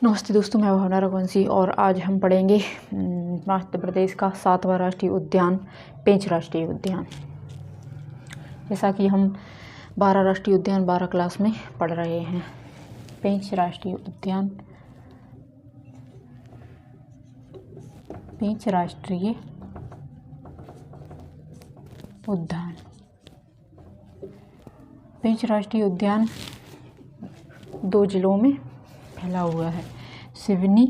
नमस्ते दोस्तों, मैं भावना रघुवंशी और आज हम पढ़ेंगे मध्य प्रदेश का 7वां राष्ट्रीय उद्यान पेंच राष्ट्रीय उद्यान। जैसा कि हम 12 राष्ट्रीय उद्यान 12 क्लास में पढ़ रहे हैं। पेंच राष्ट्रीय उद्यान, पेंच राष्ट्रीय उद्यान, पेंच राष्ट्रीय उद्यान 2 जिलों में फैला हुआ है, सिवनी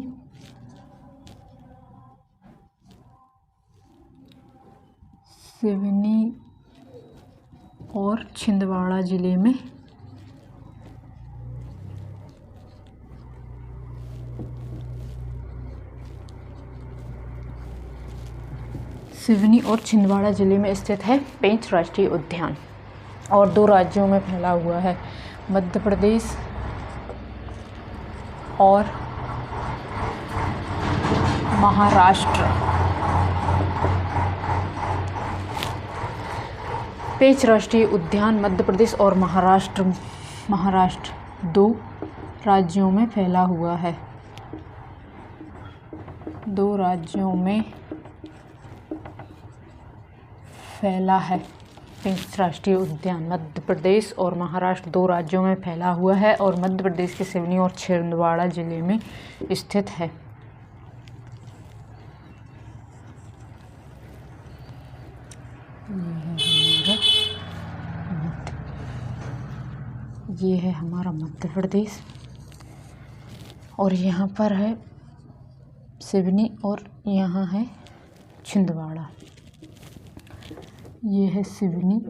और छिंदवाड़ा जिले में स्थित है पेंच राष्ट्रीय उद्यान और 2 राज्यों में फैला हुआ है, मध्य प्रदेश और महाराष्ट्र। पेंच राष्ट्रीय उद्यान मध्य प्रदेश और महाराष्ट्र 2 राज्यों में फैला हुआ है। 2 राज्यों में फैला है। पेंच राष्ट्रीय उद्यान मध्य प्रदेश और महाराष्ट्र 2 राज्यों में फैला हुआ है और मध्य प्रदेश के सिवनी और छिंदवाड़ा जिले में स्थित है। ये है हमारा मध्य प्रदेश और यहाँ पर है सिवनी और यहाँ है छिंदवाड़ा। ये है सिवनी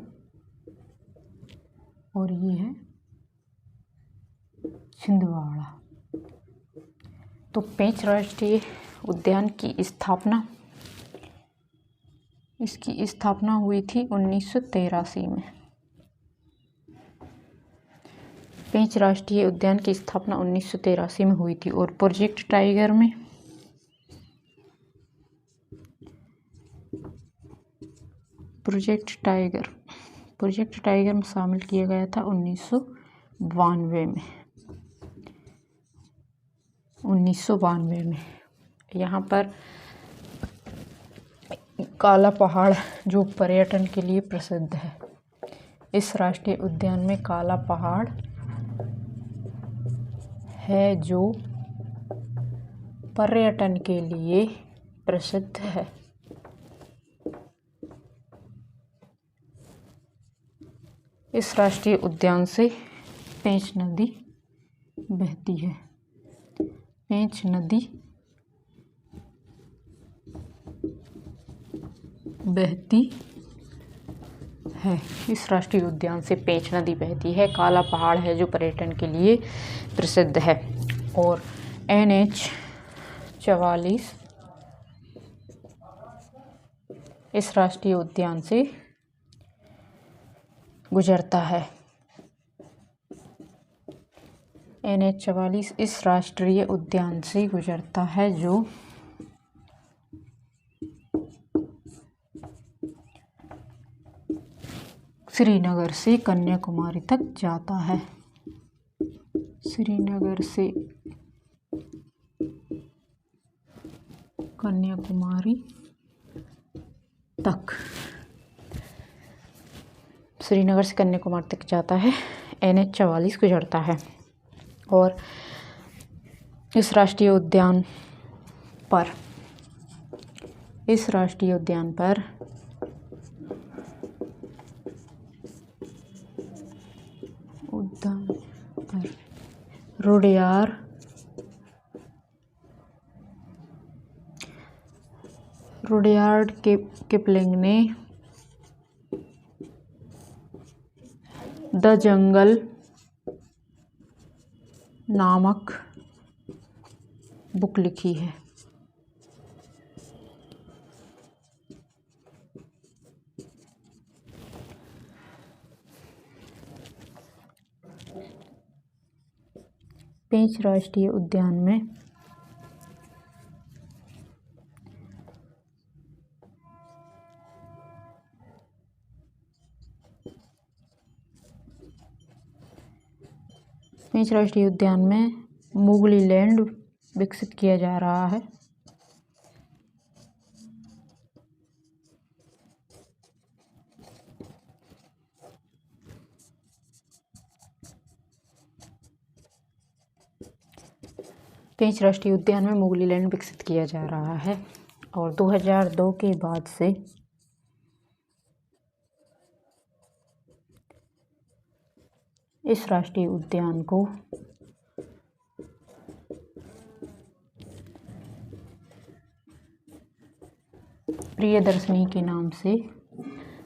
और ये है छिंदवाड़ा। तो पेंच राष्ट्रीय उद्यान की स्थापना हुई थी 1983 में। पेंच राष्ट्रीय उद्यान की स्थापना 1983 में हुई थी और प्रोजेक्ट टाइगर में शामिल किया गया था 1992 में। यहाँ पर काला पहाड़ जो पर्यटन के लिए प्रसिद्ध है। इस राष्ट्रीय उद्यान में काला पहाड़ है जो पर्यटन के लिए प्रसिद्ध है। इस राष्ट्रीय उद्यान से पेंच नदी बहती है। पेंच नदी बहती है। इस राष्ट्रीय उद्यान से पेंच नदी बहती है। काला पहाड़ है जो पर्यटन के लिए प्रसिद्ध है और NH 44 इस राष्ट्रीय उद्यान से गुजरता है। NH 44 इस राष्ट्रीय उद्यान से गुजरता है जो श्रीनगर से कन्याकुमारी तक जाता है। श्रीनगर से कन्याकुमारी तक जाता है। NH 44 गुजरता है और इस राष्ट्रीय उद्यान पर रुडयार्ड किपलिंग ने द जंगल नामक बुक लिखी है। पेंच राष्ट्रीय उद्यान में पेंच राष्ट्रीय उद्यान में मुगली लैंड विकसित किया जा रहा है। पेंच राष्ट्रीय उद्यान में मोगली लैंड विकसित किया जा रहा है और 2002 के बाद से इस राष्ट्रीय उद्यान को प्रियदर्शनी के नाम से,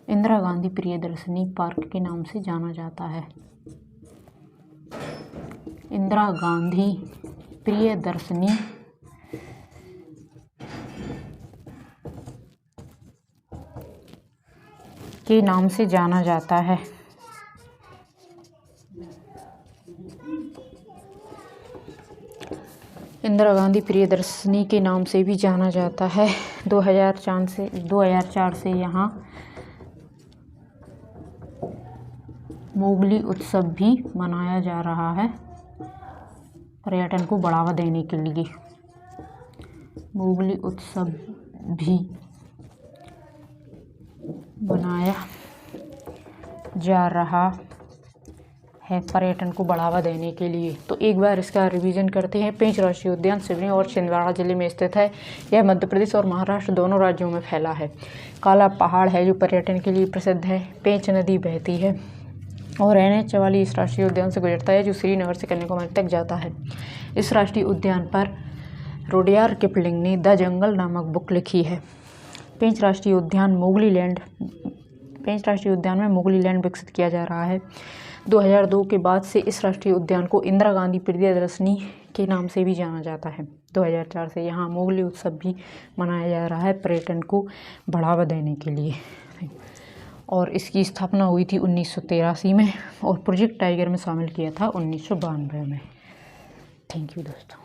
इंदिरा गांधी प्रियदर्शनी पार्क के नाम से जाना जाता है। इंदिरा गांधी प्रियदर्शनी के नाम से जाना जाता है। इंदिरा गांधी प्रियदर्शनी के नाम से भी जाना जाता है। 2004 से यहाँ मोगली उत्सव भी मनाया जा रहा है, पर्यटन को बढ़ावा देने के लिए। मोगली उत्सव भी मनाया जा रहा है पर्यटन को बढ़ावा देने के लिए। तो एक बार इसका रिवीजन करते हैं। पेंच राष्ट्रीय उद्यान सिवनी और छिंदवाड़ा जिले में स्थित है। यह मध्य प्रदेश और महाराष्ट्र दोनों राज्यों में फैला है। काला पहाड़ है जो पर्यटन के लिए प्रसिद्ध है। पेंच नदी बहती है और NH44 इस राष्ट्रीय उद्यान से गुजरता है जो श्रीनगर से कन्याकुमारी तक जाता है। इस राष्ट्रीय उद्यान पर रुडयार्ड किपलिंग ने द जंगल नामक बुक लिखी है। पेंच राष्ट्रीय उद्यान में मोगली लैंड विकसित किया जा रहा है। 2002 के बाद से इस राष्ट्रीय उद्यान को इंदिरा गांधी प्रियदर्शनी के नाम से भी जाना जाता है। 2004 से यहाँ मोगली उत्सव भी मनाया जा रहा है पर्यटन को बढ़ावा देने के लिए और इसकी स्थापना हुई थी 1983 में और प्रोजेक्ट टाइगर में शामिल किया था 1992 में। थैंक यू दोस्तों।